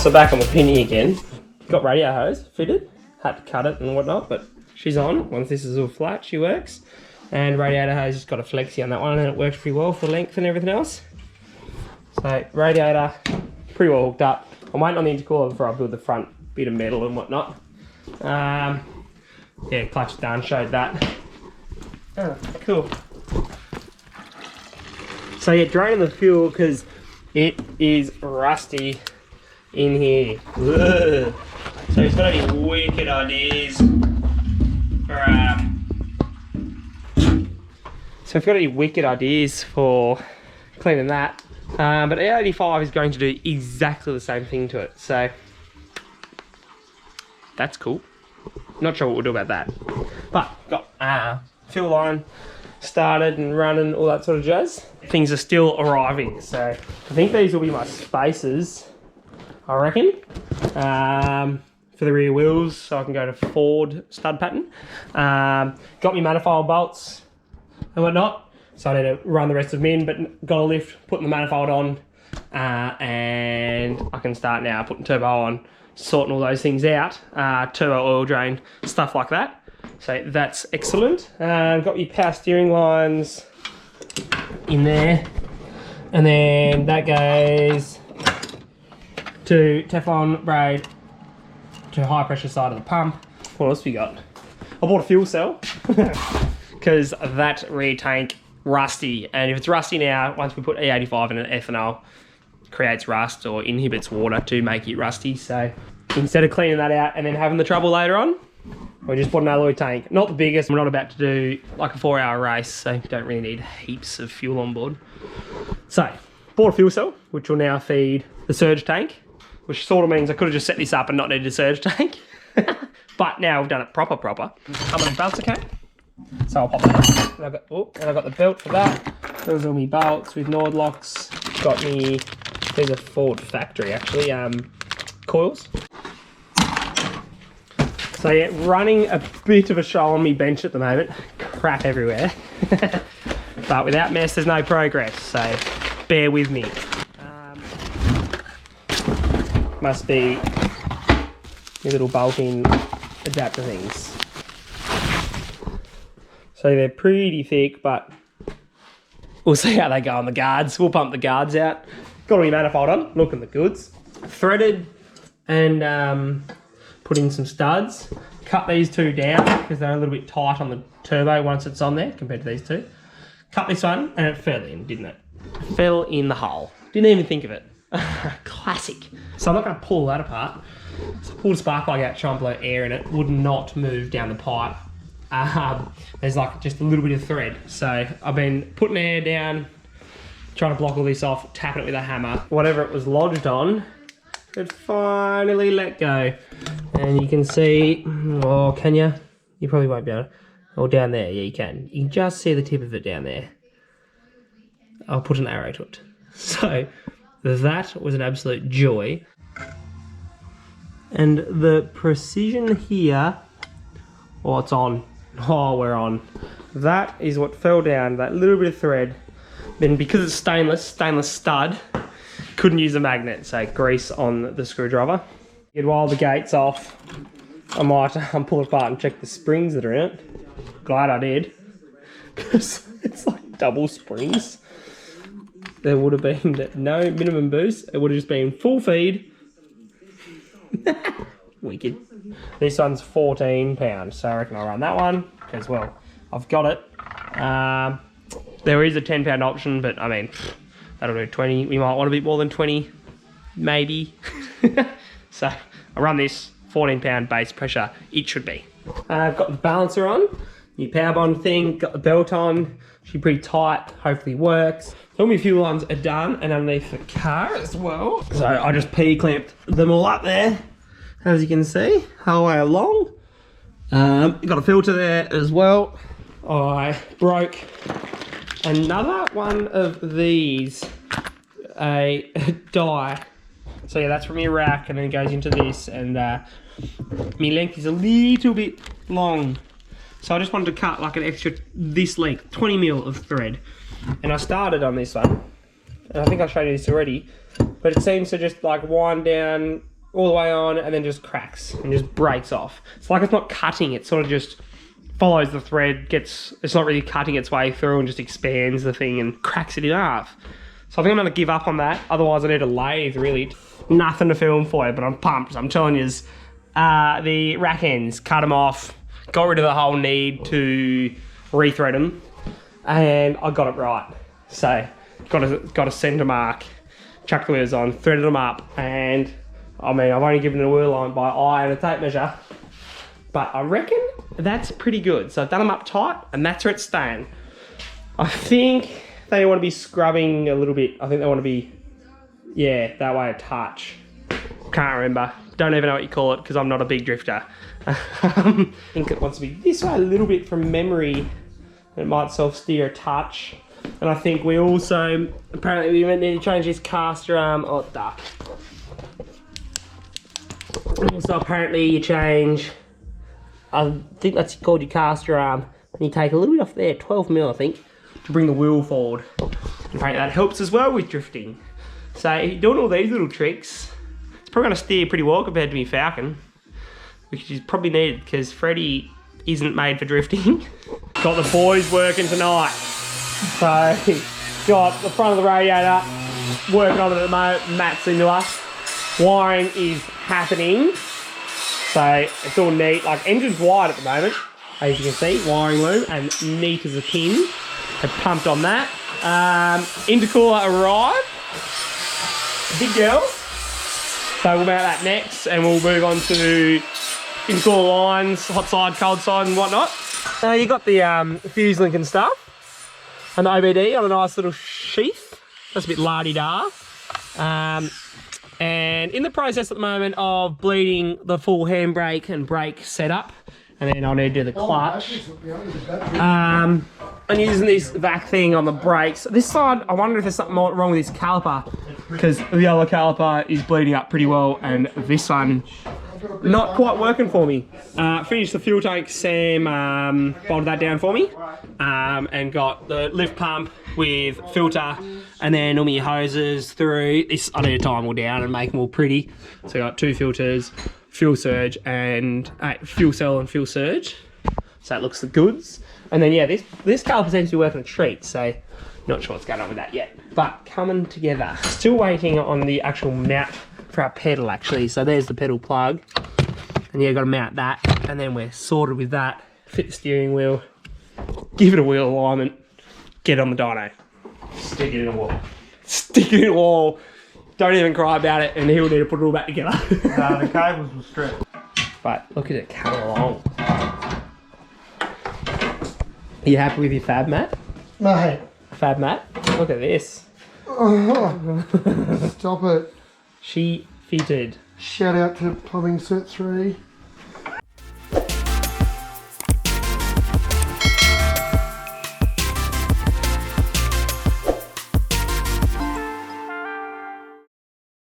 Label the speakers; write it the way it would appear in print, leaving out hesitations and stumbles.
Speaker 1: So back on the Penny again. Got radio hose fitted. Had to cut it and whatnot, but she's on. Once this is all flat, she works. And radiator hose has got a flexi on that one, and it works pretty well for length and everything else. So radiator, pretty well hooked up. I'm waiting on the intercooler before I build the front bit of metal and whatnot. Yeah, clutch done, showed that. Oh, cool. So yeah, draining the fuel because it is rusty in here. Ugh. So he's got any wicked ideas for cleaning that. But E85 is going to do exactly the same thing to it. So that's cool. Not sure what we'll do about that. But got fuel line started and running, all that sort of jazz. Things are still arriving. So I think these will be my spacers, I reckon. For the rear wheels, so I can go to Ford stud pattern. Got me manifold bolts and whatnot, so I need to run the rest of them in, but got a lift, putting the manifold on, and I can start now putting turbo on, sorting all those things out, turbo oil drain, stuff like that. So that's excellent. Got your power steering lines in there, and then that goes to Teflon braid to high pressure side of the pump. What else we got? I bought a fuel cell because that rear tank rusty, and if it's rusty now, once we put E85 in an ethanol, creates rust or inhibits water to make it rusty. So instead of cleaning that out and then having the trouble later on, we just bought an alloy tank. Not the biggest. We're not about to do like a 4-hour race, so don't really need heaps of fuel on board. So bought a fuel cell, which will now feed the surge tank, which sort of means I could have just set this up and not needed a surge tank. But now we've done it proper. I'm on a belts account, so I'll pop that in. And I've got the belt for that. Those are my bolts with Nord locks. Got me, there's a Ford factory actually, coils. So yeah, running a bit of a show on me bench at the moment. Crap everywhere. But without mess, there's no progress, so bear with me. Must be your little bolt-in adapter things. So they're pretty thick, but we'll see how they go on the guards. We'll pump the guards out. Got all your manifold on, looking the goods. Threaded and put in some studs. Cut these two down because they're a little bit tight on the turbo once it's on there compared to these two. Cut this one and it fell in, didn't it? Fell in the hole. Didn't even think of it. Classic. So I'm not going to pull that apart. So I pulled a spark plug out, trying to blow air in it. Would not move down the pipe. There's like just a little bit of thread. So I've been putting air down, trying to block all this off, tapping it with a hammer. Whatever it was lodged on, it finally let go. And you can see, oh, can you? You probably won't be able to. Oh, down there, yeah, you can. You can just see the tip of it down there. I'll put an arrow to it. So that was an absolute joy. And the precision here, oh, it's on. Oh, we're on. That is what fell down, that little bit of thread. Then because it's stainless stud, couldn't use a magnet, so grease on the screwdriver. While the gate's off, I might pull it apart and check the springs that are in it. Glad I did, because it's like double springs. There would have been no minimum boost. It would have just been full feed. Wicked. This one's 14 pounds, so I reckon I'll run that one as well. I've got it. There is a 10 pound option, but I mean, that'll do 20. We might want a bit more than 20, maybe. So I'll run this 14 pound base pressure. It should be. I've got the balancer on, new power bond thing, got the belt on. She's pretty tight, hopefully works. All my fuel lines are done and underneath the car as well. So I just P-clamped them all up there, as you can see, whole way along. Got a filter there as well. I broke another one of these, a die. So yeah, that's from your rack and then it goes into this, and my length is a little bit long. So I just wanted to cut like an extra this length, 20 mil of thread. And I started on this one, and I think I showed you this already, but it seems to just like wind down all the way on and then just cracks and just breaks off. It's like it's not cutting, it sort of just follows the thread, it's not really cutting its way through and just expands the thing and cracks it in half. So I think I'm gonna give up on that, otherwise I need a lathe really. Nothing to film for you, but I'm pumped. I'm telling you, the rack ends, cut them off, got rid of the whole need to rethread them, and I got it right. So got a centre mark, chucked the wheels on, threaded them up, and I mean, I've only given it a wheel line by eye and a tape measure, but I reckon that's pretty good. So I've done them up tight, and that's where it's staying. I think they want to be scrubbing a little bit. I think they want to be, yeah, that way a touch. Can't remember. Don't even know what you call it because I'm not a big drifter. I think it wants to be this way a little bit from memory. It might self-steer a touch. And I think we also, apparently we need to change this caster arm. Oh, duck. Also, apparently you change, I think that's called your caster arm. And you take a little bit off there, 12 mil I think, to bring the wheel forward. Apparently that helps as well with drifting. So if you're doing all these little tricks, it's probably going to steer pretty well compared to my Falcon, which is probably needed because Freddie isn't made for drifting. Got the boys working tonight. So got the front of the radiator working on it at the moment. Matt's into us. Wiring is happening. So it's all neat. Like engine's wide at the moment, as you can see. Wiring loom and neat as a pin. Have pumped on that. Intercooler arrived. Big girl. So we'll mount that next and we'll move on to intercooler lines, hot side, cold side and whatnot. You got the fuse link and stuff. And the OBD on a nice little sheath. That's a bit la-di-da. And in the process at the moment of bleeding the full handbrake and brake setup. And then I'll need to do the clutch. I'm using this vac thing on the brakes. This side, I wonder if there's something wrong with this caliper, because the other caliper is bleeding up pretty well, and this one not quite working for me. Finished the fuel tank, Sam bolted that down for me, and got the lift pump with filter, and then all my hoses through. This I need to tie them all down and make them all pretty. So I got 2 filters, fuel surge and fuel cell and fuel surge. So it looks the goods. And then yeah, this caliper seems to be working a treat, so not sure what's going on with that yet. But coming together. Still waiting on the actual mount for our pedal actually. So there's the pedal plug. And yeah, got to mount that. And then we're sorted with that. Fit the steering wheel. Give it a wheel alignment. Get on the dyno. Stick it in a wall. Stick it in a wall. Don't even cry about it, and he'll need to put it all back together.
Speaker 2: No, the cables were stripped.
Speaker 1: But look at it coming along. Are you happy with your fab mat?
Speaker 2: Mate.
Speaker 1: Fab mat? Look at this.
Speaker 2: Oh, stop it.
Speaker 1: She fitted.
Speaker 2: Shout out to Plumbing Set 3.